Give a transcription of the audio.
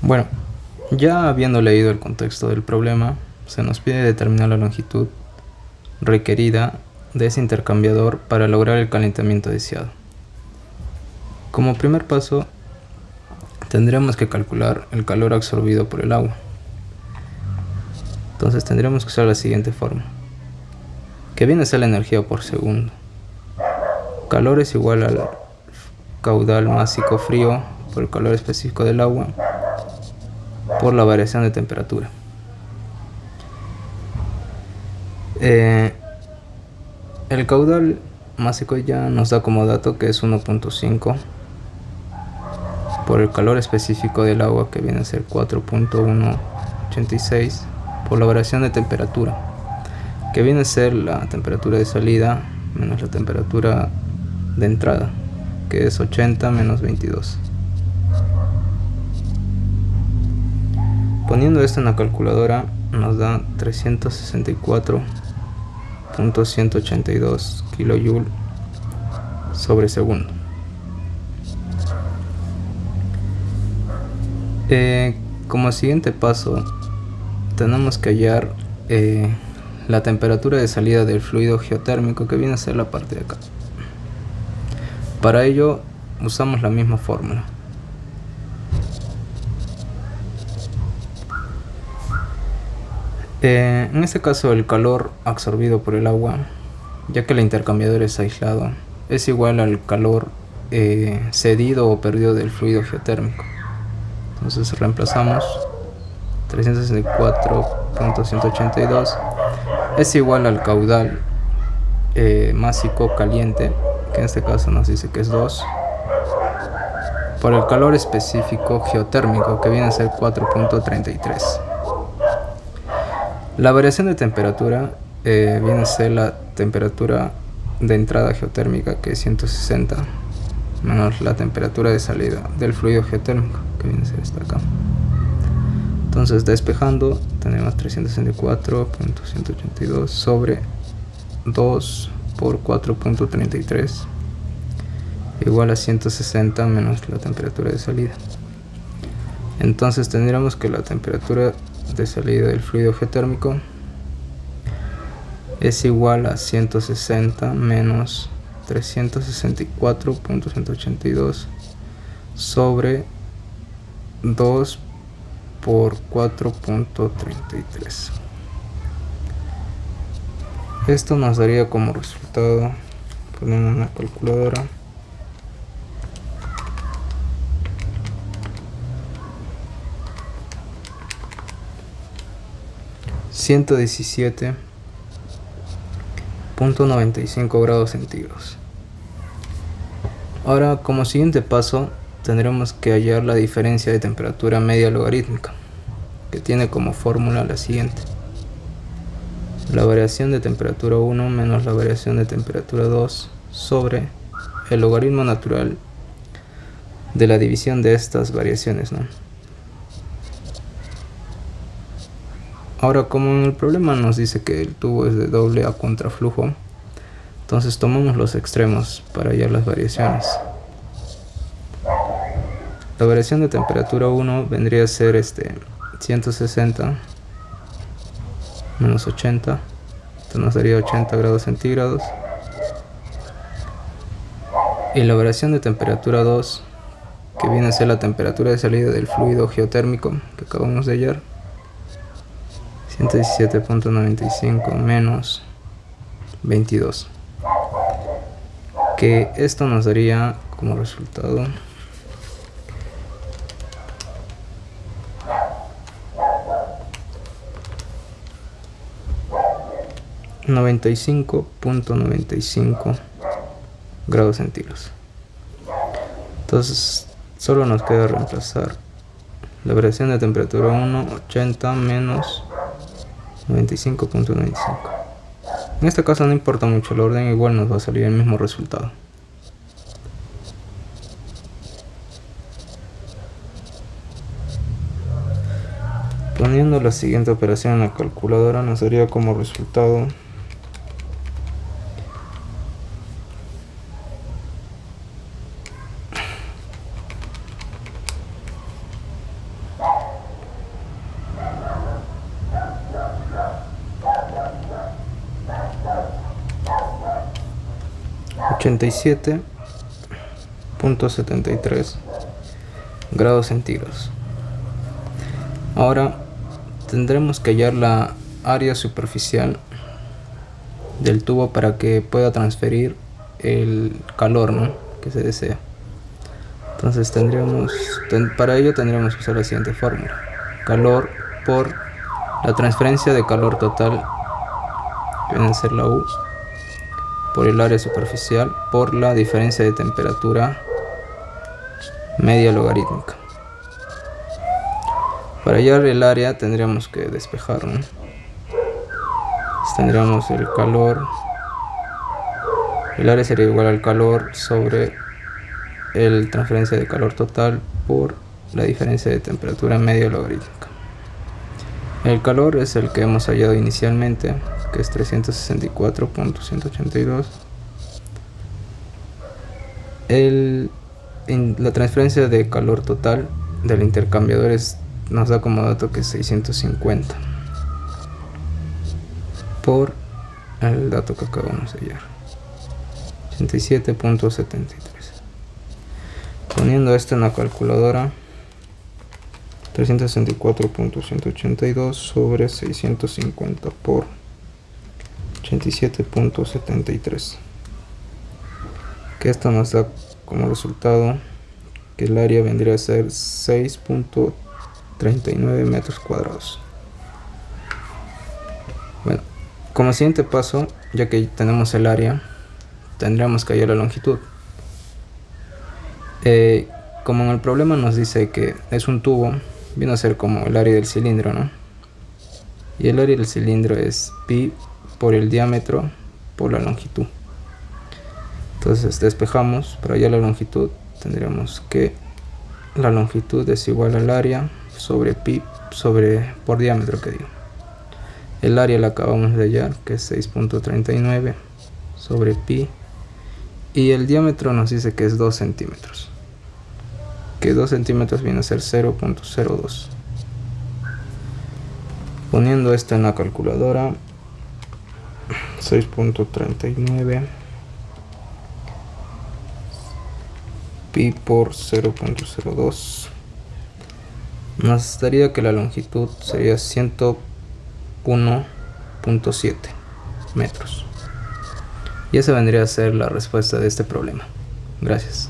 Bueno, ya habiendo leído el contexto del problema, se nos pide determinar la longitud requerida de ese intercambiador para lograr el calentamiento deseado. Como primer paso, tendremos que calcular el calor absorbido por el agua. Entonces tendremos que usar la siguiente fórmula, que viene a ser la energía por segundo. Calor es igual al caudal másico frío por el calor específico del agua por la variación de temperatura. El caudal másico ya nos da como dato que es 1.5 por el calor específico del agua, que viene a ser 4.186 por la variación de temperatura, que viene a ser la temperatura de salida menos la temperatura de entrada, que es 80 menos 22. Poniendo esto en la calculadora nos da 364.182 kJ sobre segundo. Como siguiente paso tenemos que hallar la temperatura de salida del fluido geotérmico, que viene a ser la parte de acá. Para ello usamos la misma fórmula. En este caso el calor absorbido por el agua, ya que el intercambiador es aislado, es igual al calor cedido o perdido del fluido geotérmico. Entonces reemplazamos 364.182 es igual al caudal másico caliente, que en este caso nos dice que es 2, por el calor específico geotérmico, que viene a ser 4.33. La variación de temperatura viene a ser la temperatura de entrada geotérmica, que es 160, menos la temperatura de salida del fluido geotérmico, que viene a ser esta acá. Entonces, despejando, tenemos 364.182 sobre 2 por 4.33 igual a 160 menos la temperatura de salida. Entonces tendríamos que la temperatura de salida del fluido geotérmico es igual a 160 menos 364.182 sobre 2 por 4.33. Esto nos daría como resultado, poniendo una calculadora, $117.95 grados centígrados. Ahora, como siguiente paso, tendremos que hallar la diferencia de temperatura media logarítmica, que tiene como fórmula la siguiente: la variación de temperatura 1 menos la variación de temperatura 2 sobre el logaritmo natural de la división de estas variaciones, ¿no? Ahora, como en el problema nos dice que el tubo es de doble a contraflujo, entonces tomamos los extremos para hallar las variaciones. La variación de temperatura 1 vendría a ser 160 menos 80, esto nos daría 80 grados centígrados. Y la variación de temperatura 2, que viene a ser la temperatura de salida del fluido geotérmico que acabamos de hallar, 117.95 menos 22, que esto nos daría como resultado $95.95 grados centígrados. Entonces solo nos queda reemplazar la variación de temperatura 1, 80 menos 95.95. En este caso no importa mucho el orden, igual nos va a salir el mismo resultado. Poniendo la siguiente operación en la calculadora nos daría como resultado 87.73 grados centígrados. Ahora tendremos que hallar la área superficial del tubo para que pueda transferir el calor, ¿no?, que se desea. Entonces para ello tendríamos que usar la siguiente fórmula: calor por la transferencia de calor total, que viene a ser la U, por el área superficial, por la diferencia de temperatura media logarítmica. Para hallar el área tendríamos que despejar, ¿no? Tendríamos el calor, el área sería igual al calor sobre la transferencia de calor total por la diferencia de temperatura media logarítmica. El calor es el que hemos hallado inicialmente, que es 364.182. La transferencia de calor total del intercambiador nos da como dato que es 650 por el dato que acabamos de hallar, 87.73. Poniendo esto en la calculadora, 364.182 sobre 650 por 87.73, que esto nos da como resultado que el área vendría a ser 6.39 metros cuadrados. Bueno, como siguiente paso, ya que tenemos el área, tendríamos que hallar la longitud. Como en el problema nos dice que es un tubo, viene a ser como el área del cilindro, ¿no? Y el área del cilindro es pi por el diámetro por la longitud. Entonces despejamos. Para hallar la longitud tendríamos que la longitud es igual al área sobre pi por diámetro, que digo. El área la acabamos de hallar, que es 6.39 sobre pi, y el diámetro nos dice que es 2 centímetros, que 2 centímetros viene a ser 0.02. Poniendo esto en la calculadora, 6.39 pi por 0.02 nos daría que la longitud sería 101.7 metros. Y esa vendría a ser la respuesta de este problema. Gracias.